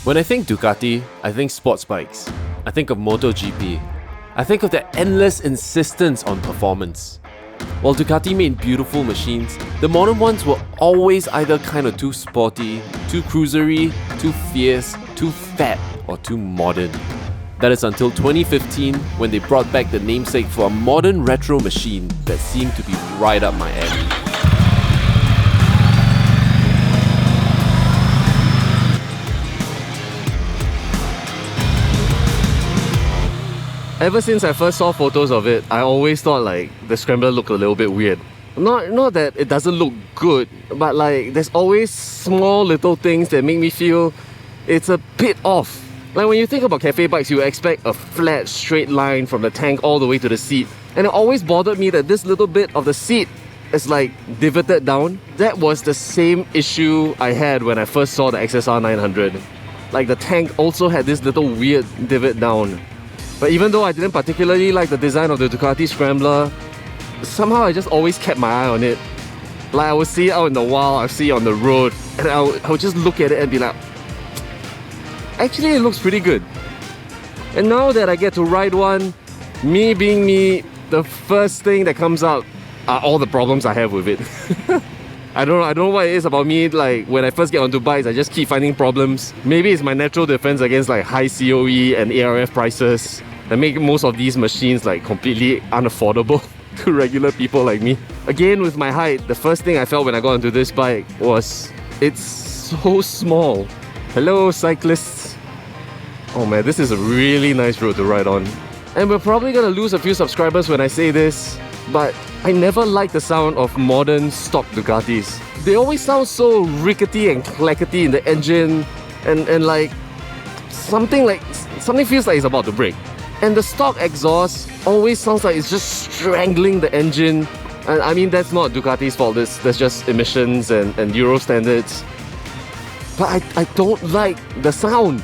When I think Ducati, I think sports bikes. I think of MotoGP. I think of their endless insistence on performance. While Ducati made beautiful machines, the modern ones were always either kind of too sporty, too cruisery, too fierce, too fat, or too modern. That is until 2015 when they brought back the namesake for a modern retro machine that seemed to be right up my alley. Ever since I first saw photos of it, I always thought like the Scrambler looked a little bit weird. Not that it doesn't look good, but like there's always small little things that make me feel it's a bit off. Like when you think about cafe bikes, you expect a flat, straight line from the tank all the way to the seat. And it always bothered me that this little bit of the seat is like divoted down. That was the same issue I had when I first saw the XSR 900. Like the tank also had this little weird divot down. But even though I didn't particularly like the design of the Ducati Scrambler, somehow I just always kept my eye on it. Like I would see it out in the wild, I would see it on the road, and I would just look at it and be like, actually it looks pretty good. And now that I get to ride one, me being me, the first thing that comes out are all the problems I have with it. I don't know what it is about me, like when I first get onto bikes, I just keep finding problems. Maybe it's my natural defense against like high COE and ARF prices that make most of these machines like completely unaffordable to regular people like me. Again, with my height, the first thing I felt when I got onto this bike was it's so small. Hello cyclists. Oh man, this is a really nice road to ride on. And we're probably gonna lose a few subscribers when I say this, but I never liked the sound of modern stock Ducatis. They always sound so rickety and clackety in the engine, and like something feels like it's about to break. And the stock exhaust always sounds like it's just strangling the engine. And I mean, that's not Ducati's fault, that's just emissions and Euro standards. But I don't like the sound.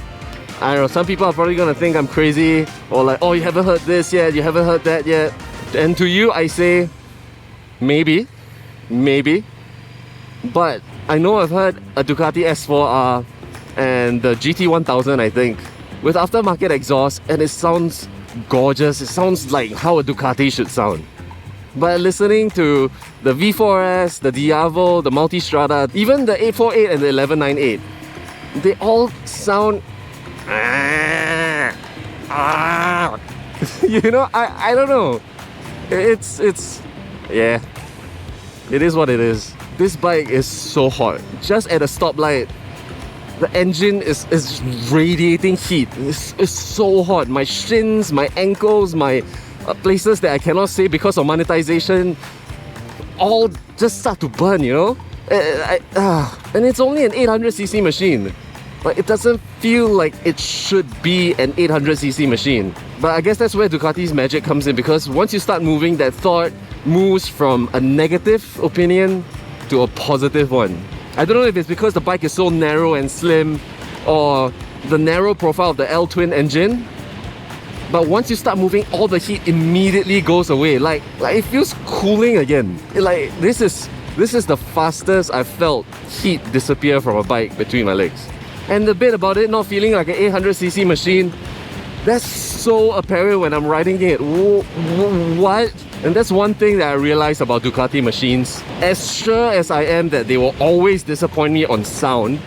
I don't know, some people are probably gonna think I'm crazy, or like, oh, you haven't heard this yet, you haven't heard that yet. And to you, I say, maybe. But I know I've heard a Ducati S4R and the GT1000, I think, with aftermarket exhaust, and it sounds gorgeous. It sounds like how a Ducati should sound. But listening to the V4S, the Diavo, the Multistrada, even the 848 and the 1198, they all sound... you know, I don't know. Yeah, it is what it is. This bike is so hot. Just at a stoplight, the engine is radiating heat. It's so hot. My shins, my ankles, my places that I cannot say because of monetization, all just start to burn, you know? And it's only an 800cc machine. But it doesn't feel like it should be an 800cc machine. But I guess that's where Ducati's magic comes in, because once you start moving, that thought moves from a negative opinion to a positive one. I don't know if it's because the bike is so narrow and slim, or the narrow profile of the L-twin engine, but once you start moving, all the heat immediately goes away. Like it feels cooling again. Like this is the fastest I've felt heat disappear from a bike between my legs. And the bit about it not feeling like an 800cc machine, that's so apparent when I'm riding it. What? And that's one thing that I realized about Ducati machines. As sure as I am that they will always disappoint me on sound,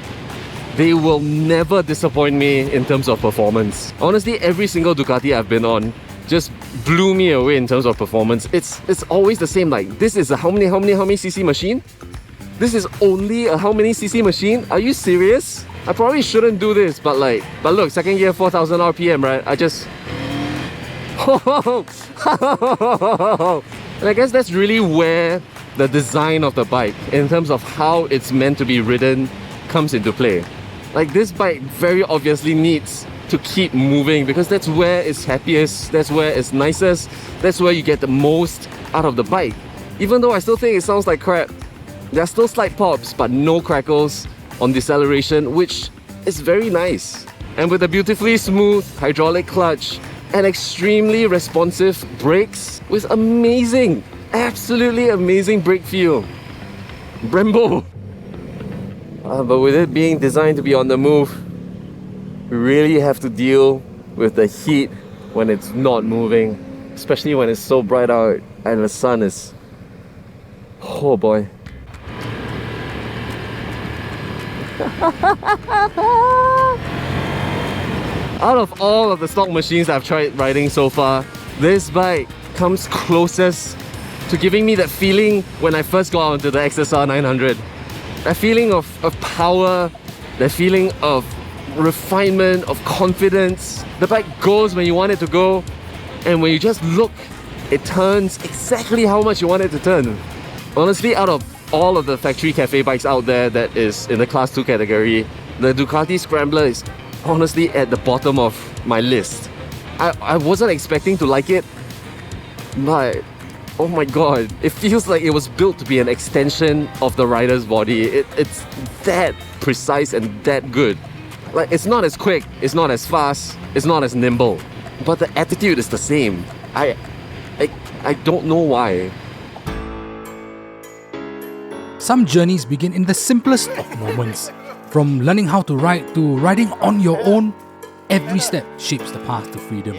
they will never disappoint me in terms of performance. Honestly, every single Ducati I've been on just blew me away in terms of performance. It's always the same, like, this is a how many cc machine? This is only a how many cc machine? Are you serious? I probably shouldn't do this, but look, second gear 4000 RPM, right? I just... And I guess that's really where the design of the bike, in terms of how it's meant to be ridden, comes into play. Like, this bike very obviously needs to keep moving, because that's where it's happiest, that's where it's nicest, that's where you get the most out of the bike. Even though I still think it sounds like crap, there are still slight pops, but no crackles on deceleration, which is very nice. And with a beautifully smooth hydraulic clutch and extremely responsive brakes with amazing, absolutely amazing brake feel. Brembo! But with it being designed to be on the move, really have to deal with the heat when it's not moving, especially when it's so bright out and the sun is... oh boy. Out of all of the stock machines I've tried riding so far, this bike comes closest to giving me that feeling when I first got onto the XSR 900. That feeling of power, that feeling of refinement, of confidence. The bike goes when you want it to go, and when you just look, it turns exactly how much you want it to turn. Honestly, out of all of the factory cafe bikes out there that is in the class 2 category, the Ducati Scrambler is honestly at the bottom of my list. I wasn't expecting to like it, but oh my god, it feels like it was built to be an extension of the rider's body. It's that precise and that good. Like, it's not as quick, it's not as fast, it's not as nimble, but the attitude is the same. I don't know why. Some journeys begin in the simplest of moments. From learning how to ride to riding on your own, every step shapes the path to freedom.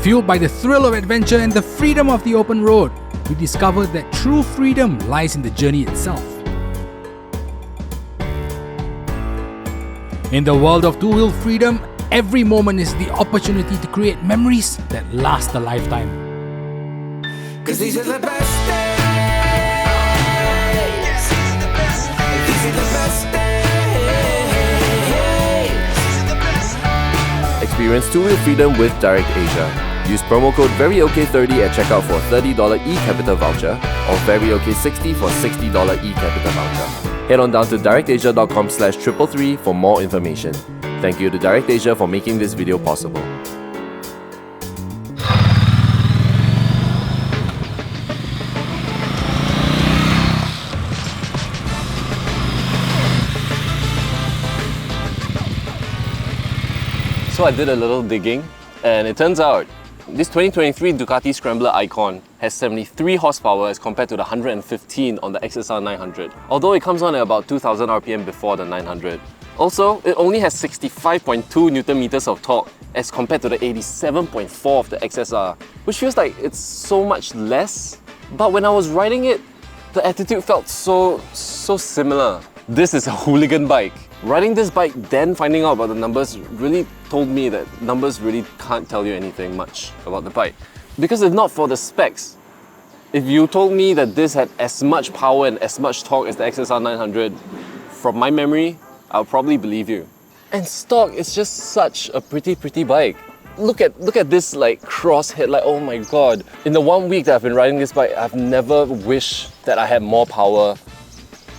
Fueled by the thrill of adventure and the freedom of the open road, we discovered that true freedom lies in the journey itself. In the world of two-wheel freedom, every moment is the opportunity to create memories that last a lifetime. 'Cause these are the best days. These are the best days. These are the best days. Experience two-wheel freedom with DirectAsia. Use promo code VERYOK30 at checkout for a $30 eCapital voucher or VERYOK60 for $60 eCapital voucher. Head on down to directasia.com/333 for more information. Thank you to DirectAsia for making this video possible. So I did a little digging, and it turns out this 2023 Ducati Scrambler Icon has 73 horsepower as compared to the 115 on the XSR 900, although it comes on at about 2000 RPM before the 900. Also, it only has 65.2 Newton meters of torque as compared to the 87.4 of the XSR, which feels like it's so much less. But when I was riding it, the attitude felt so similar. This is a hooligan bike. Riding this bike, then finding out about the numbers really told me that numbers really can't tell you anything much about the bike. Because if not for the specs, if you told me that this had as much power and as much torque as the XSR 900, from my memory, I'll probably believe you. And stock is just such a pretty bike. Look at this like cross headlight, oh my god. In the 1 week that I've been riding this bike, I've never wished that I had more power,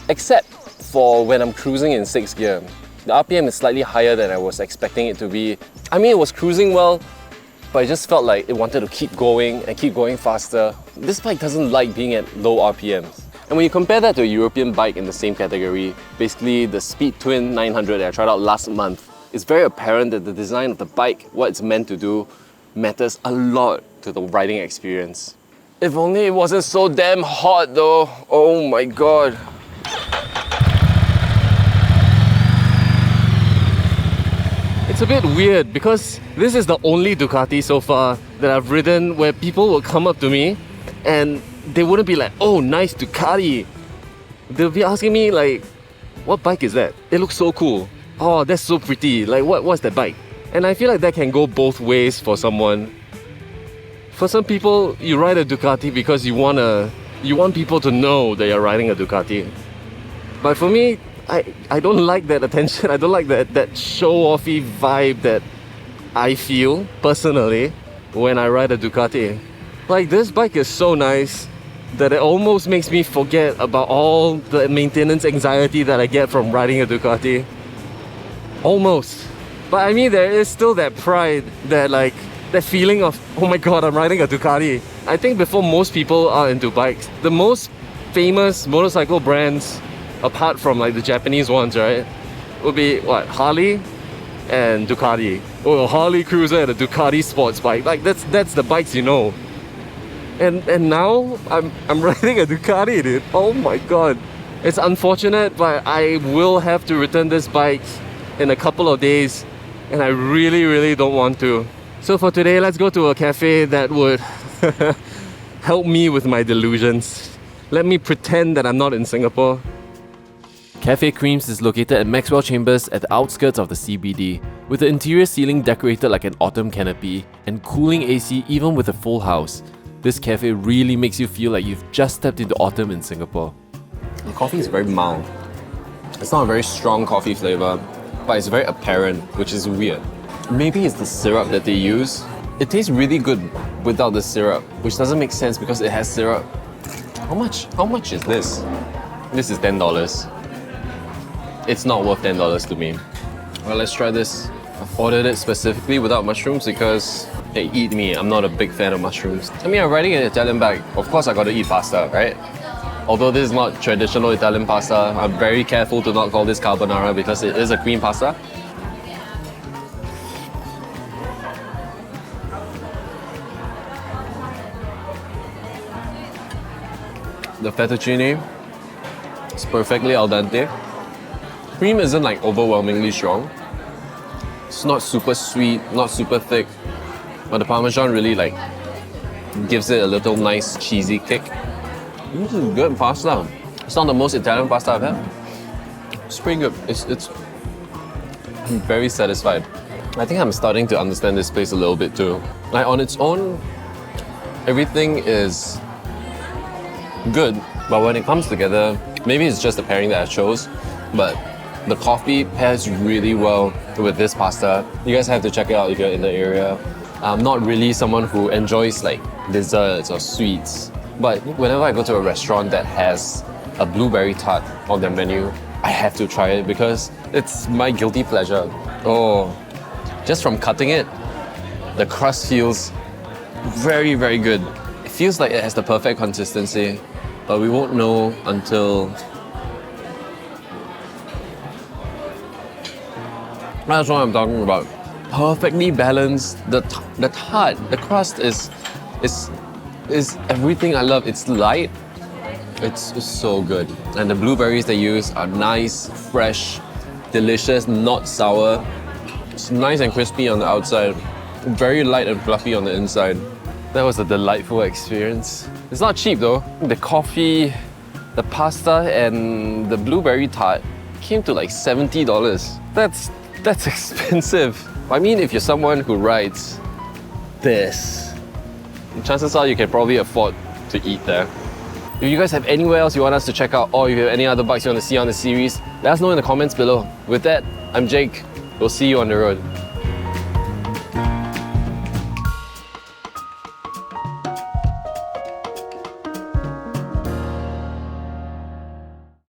except for when I'm cruising in 6th gear. The RPM is slightly higher than I was expecting it to be. I mean, it was cruising well, but it just felt like it wanted to keep going and keep going faster. This bike doesn't like being at low RPMs. And when you compare that to a European bike in the same category, basically the Speed Twin 900 that I tried out last month, it's very apparent that the design of the bike, what it's meant to do, matters a lot to the riding experience. If only it wasn't so damn hot though. Oh my god. It's a bit weird because this is the only Ducati so far that I've ridden where people will come up to me and they wouldn't be like, oh, nice Ducati. They'll be asking me like, what bike is that? It looks so cool. Oh, that's so pretty. Like, what's that bike? And I feel like that can go both ways for someone. For some people, you ride a Ducati because you want people to know that you're riding a Ducati. But for me, I don't like that attention. I don't like that show-offy vibe that I feel, personally, when I ride a Ducati. Like, this bike is so nice that it almost makes me forget about all the maintenance anxiety that I get from riding a Ducati. Almost. But I mean, there is still that pride, that feeling of, oh my god, I'm riding a Ducati. I think before most people are into bikes, the most famous motorcycle brands, apart from like the Japanese ones, right, would be what? Harley and Ducati. Or a Harley Cruiser and a Ducati sports bike. Like that's the bikes you know. And now I'm riding a Ducati, dude. Oh my god. It's unfortunate, but I will have to return this bike in a couple of days, and I really don't want to. So for today, let's go to a cafe that would help me with my delusions. Let me pretend that I'm not in Singapore. Cafe Creams is located at Maxwell Chambers at the outskirts of the CBD, with the interior ceiling decorated like an autumn canopy and cooling AC even with a full house. This cafe really makes you feel like you've just stepped into autumn in Singapore. The coffee is very mild. It's not a very strong coffee flavor, but it's very apparent, which is weird. Maybe it's the syrup that they use. It tastes really good without the syrup, which doesn't make sense because it has syrup. How much is this? This is $10. It's not worth $10 to me. Well, let's try this. I've ordered it specifically without mushrooms because, hey, eat me, I'm not a big fan of mushrooms. I mean, I'm riding an Italian bag. Of course I gotta eat pasta, right? Although this is not traditional Italian pasta, I'm very careful to not call this carbonara because it is a cream pasta. The fettuccine is perfectly al dente. Cream isn't like overwhelmingly strong. It's not super sweet, not super thick, but the Parmesan really like gives it a little nice cheesy kick. This is good pasta. It's not the most Italian pasta I've had. It's pretty good. I'm very satisfied. I think I'm starting to understand this place a little bit too. Like on its own, everything is good, but when it comes together, maybe it's just the pairing that I chose, but the coffee pairs really well with this pasta. You guys have to check it out if you're in the area. I'm not really someone who enjoys like desserts or sweets, but whenever I go to a restaurant that has a blueberry tart on their menu, I have to try it because it's my guilty pleasure. Oh, just from cutting it, the crust feels very good. It feels like it has the perfect consistency, but we won't know until... That's what I'm talking about. Perfectly balanced. The tart, the crust is everything I love. It's light. It's so good. And the blueberries they use are nice, fresh, delicious, not sour. It's nice and crispy on the outside. Very light and fluffy on the inside. That was a delightful experience. It's not cheap though. The coffee, the pasta, and the blueberry tart came to like $70. That's expensive. I mean, if you're someone who rides this, chances are you can probably afford to eat there. If you guys have anywhere else you want us to check out, or if you have any other bikes you want to see on the series, let us know in the comments below. With that, I'm Jake. We'll see you on the road.